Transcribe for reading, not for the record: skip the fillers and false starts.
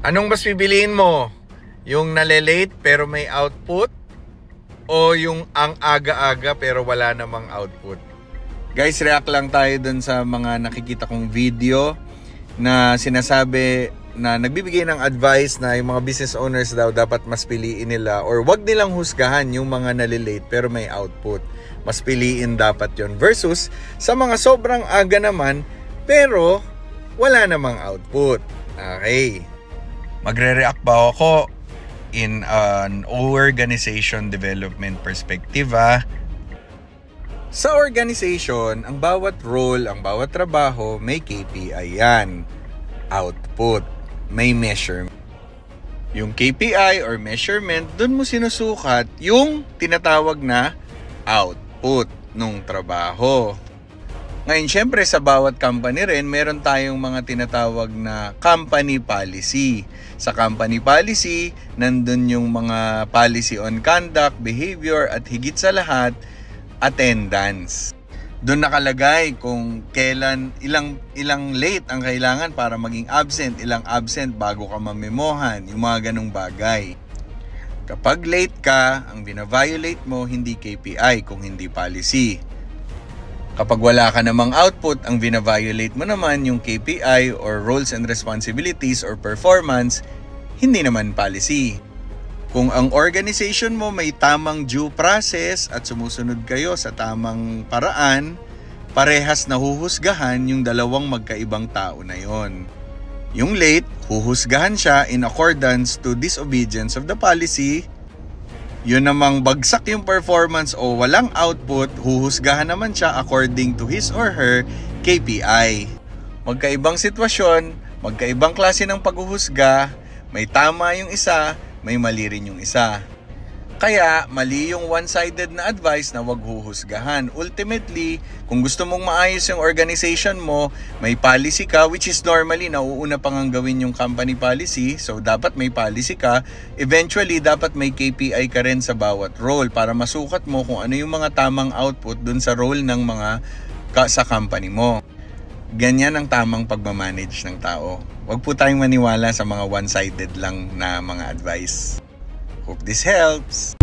Anong mas pipiliin mo? Yung nalilate pero may output? O yung ang aga-aga pero wala namang output? Guys, react lang tayo dun sa mga nakikita kong video na sinasabi na nagbibigay ng advice na yung mga business owners daw dapat mas piliin nila or wag nilang husgahan yung mga nalilate pero may output. Mas piliin dapat yon versus sa mga sobrang aga naman pero wala namang output. Okay. Magre-react ba ako in an organization development perspective Sa organization, ang bawat role, ang bawat trabaho, may KPI yan. Output. May measurement. Yung KPI or measurement, dun mo sinusukat yung tinatawag na output nung trabaho. Ngayon, syempre sa bawat company rin, meron tayong mga tinatawag na company policy. Sa company policy, nandun yung mga policy on conduct, behavior, at higit sa lahat, attendance. Doon nakalagay kung kailan, ilang late ang kailangan para maging absent, ilang absent bago ka mamemohan, yung mga ganong bagay. Kapag late ka, ang bina-violate mo, hindi KPI kung hindi policy. Kapag wala ka namang output, ang bina-violate mo naman yung KPI or roles and responsibilities or performance, hindi naman policy. Kung ang organization mo may tamang due process at sumusunod kayo sa tamang paraan, parehas na huhusgahan yung dalawang magkaibang tao na yon. Yung late, huhusgahan siya in accordance to disobedience of the policy. Yun namang bagsak yung performance o walang output, huhusgahan naman siya according to his or her KPI. Magkaibang sitwasyon, magkaibang klase ng paghuhusga, may tama yung isa, may mali rin yung isa. Kaya mali yung one-sided na advice na wag huhusgahan. Ultimately, kung gusto mong maayos yung organization mo, may policy ka, which is normally nauuna pang ang gawin yung company policy. So dapat may policy ka. Eventually, dapat may KPI ka rin sa bawat role para masukat mo kung ano yung mga tamang output dun sa role ng mga sa company mo. Ganyan ang tamang pagmamanage ng tao. Wag po tayong maniwala sa mga one-sided lang na mga advice. Hope this helps.